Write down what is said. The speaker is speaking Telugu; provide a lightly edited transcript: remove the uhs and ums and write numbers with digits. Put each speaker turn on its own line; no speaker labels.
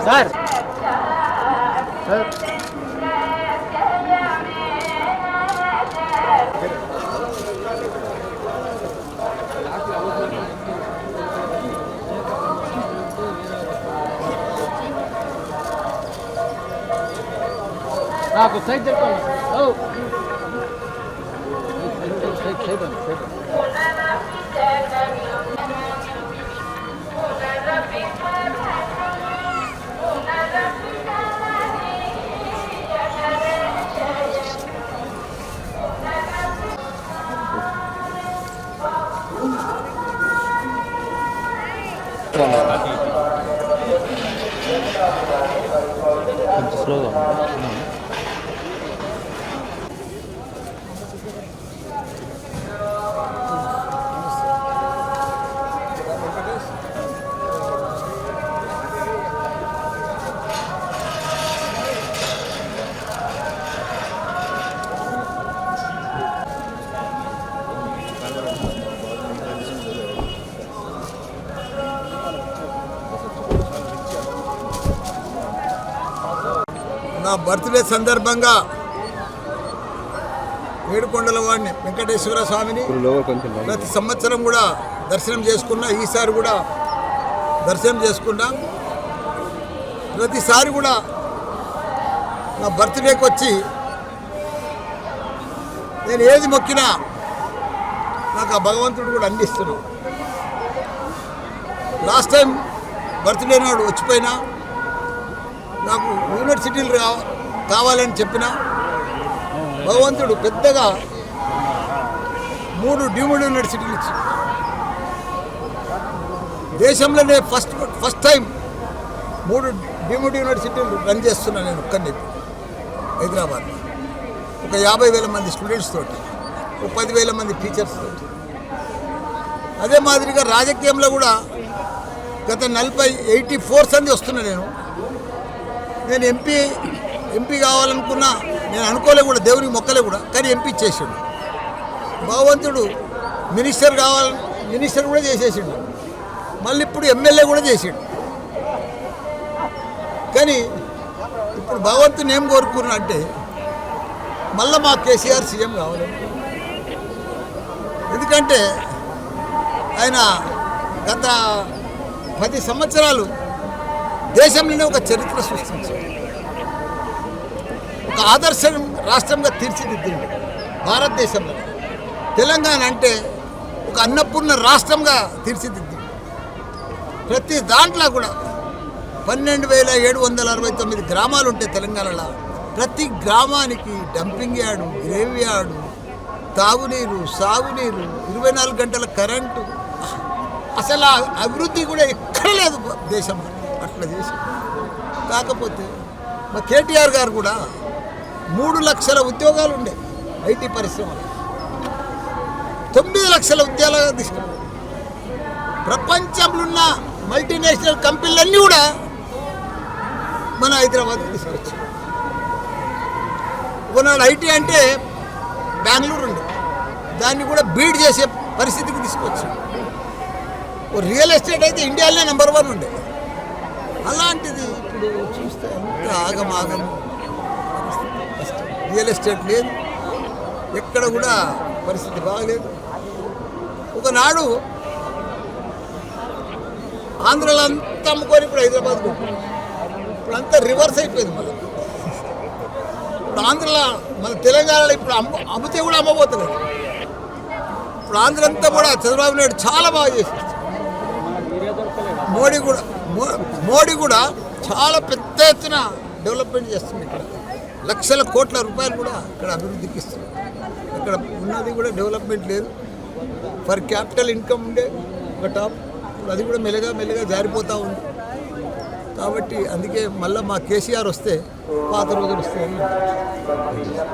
సార్ నాకు సైడ్ చెప్పండి. కొంచెం స్లోగా
నా బర్త్డే సందర్భంగా ఏడుకొండల వాడిని వెంకటేశ్వర స్వామిని ప్రతి సంవత్సరం కూడా దర్శనం చేసుకున్నా. ఈసారి కూడా దర్శనం చేసుకున్నా. ప్రతిసారి కూడా నా బర్త్డేకి వచ్చి నేను ఏది మొక్కినా నాకు ఆ భగవంతుడు కూడా అందిస్తున్నాడు. లాస్ట్ టైం బర్త్డే నాడు వచ్చిపోయినా నాకు యూనివర్సిటీలు కావాలని చెప్పిన భగవంతుడు పెద్దగా 3 డీమ్డ్ యూనివర్సిటీలు ఇచ్చి దేశంలోనే ఫస్ట్ టైం 3 డీమ్డ్ యూనివర్సిటీలు రన్ చేస్తున్నా నేను ఒక్కరిని హైదరాబాద్. ఒక 50,000 మంది స్టూడెంట్స్ తోటి, ఒక 10,000 మంది టీచర్స్ తోటి. అదే మాదిరిగా రాజకీయంలో కూడా గత 84 సంది వస్తున్నా నేను ఎంపీ కావాలనుకున్నా. నేను అనుకోలే కూడా, దేవునికి మొక్కలే కూడా, కానీ ఎంపీ చేసాడు భగవంతుడు. మినిస్టర్ కూడా చేసేసాడు. మళ్ళీ ఇప్పుడు ఎమ్మెల్యే కూడా చేసాడు. కానీ ఇప్పుడు భగవంతుని ఏం కోరుకున్నా అంటే మళ్ళీ మా కేసీఆర్ సీఎం కావాలి. ఎందుకంటే ఆయన గత 10 సంవత్సరాలు దేశంలోనే ఒక చరిత్ర సృష్టించాడు. ఒక ఆదర్శ రాష్ట్రంగా తీర్చిదిద్దింది భారతదేశంలో. తెలంగాణ అంటే ఒక అన్నపూర్ణ రాష్ట్రంగా తీర్చిదిద్దింది. ప్రతి దాంట్లో కూడా 12,769 గ్రామాలు ఉంటాయి తెలంగాణలో. ప్రతి గ్రామానికి డంపింగ్ యార్డు, గ్రేవ్ యార్డు, తాగునీరు, సాగునీరు, 24 గంటల కరెంటు. అసలు అభివృద్ధి కూడా ఎక్కడ లేదు దేశంలో. అట్లా చేసి కాకపోతే మా కేటీఆర్ గారు కూడా 3 లక్షల ఉద్యోగాలు ఉండే ఐటీ పరిశ్రమలు 9 లక్షల ఉద్యోగాలు తీసుకున్నారు. ప్రపంచంలో ఉన్న మల్టీనేషనల్ కంపెనీలన్నీ కూడా మన హైదరాబాద్కి తీసుకొచ్చారు. ఒకనాడు ఐటీ అంటే బెంగళూరు ఉండే, దాన్ని కూడా బీడ్ చేసే పరిస్థితికి తీసుకొచ్చారు. రియల్ ఎస్టేట్ అయితే ఇండియాలోనే నెంబర్ 1 ఉండే. అలాంటిది ఇప్పుడు చూస్తే ఎంత ఆగమాగం. రియల్ ఎస్టేట్ లేదు, ఎక్కడ కూడా పరిస్థితి బాగలేదు. ఒకనాడు ఆంధ్రలో అంతా అమ్ముకొని ఇప్పుడు హైదరాబాద్ కొట్టుకున్నాం. ఇప్పుడు అంతా రివర్స్ అయిపోయింది. ఇప్పుడు ఆంధ్రలో మన తెలంగాణలో ఇప్పుడు అమ్మితే కూడా అమ్మబోతున్నారు. ఇప్పుడు ఆంధ్ర అంతా కూడా చంద్రబాబు నాయుడు చాలా బాగా చేసేస్తారు. మోడీ కూడా చాలా పెద్ద ఎత్తున డెవలప్మెంట్ చేస్తుంది. ఇక్కడ లక్షల కోట్ల రూపాయలు కూడా ఇక్కడ అభివృద్ధికి ఇస్తుంది. ఇక్కడ ఉన్నది కూడా డెవలప్మెంట్ లేదు. పర్ క్యాపిటల్ ఇన్కమ్ ఉండే ఒక టాప్, అది కూడా మెల్లగా జారిపోతూ ఉంది. కాబట్టి అందుకే మళ్ళీ మా కేసీఆర్ వస్తే పాత రోజులు వస్తాయని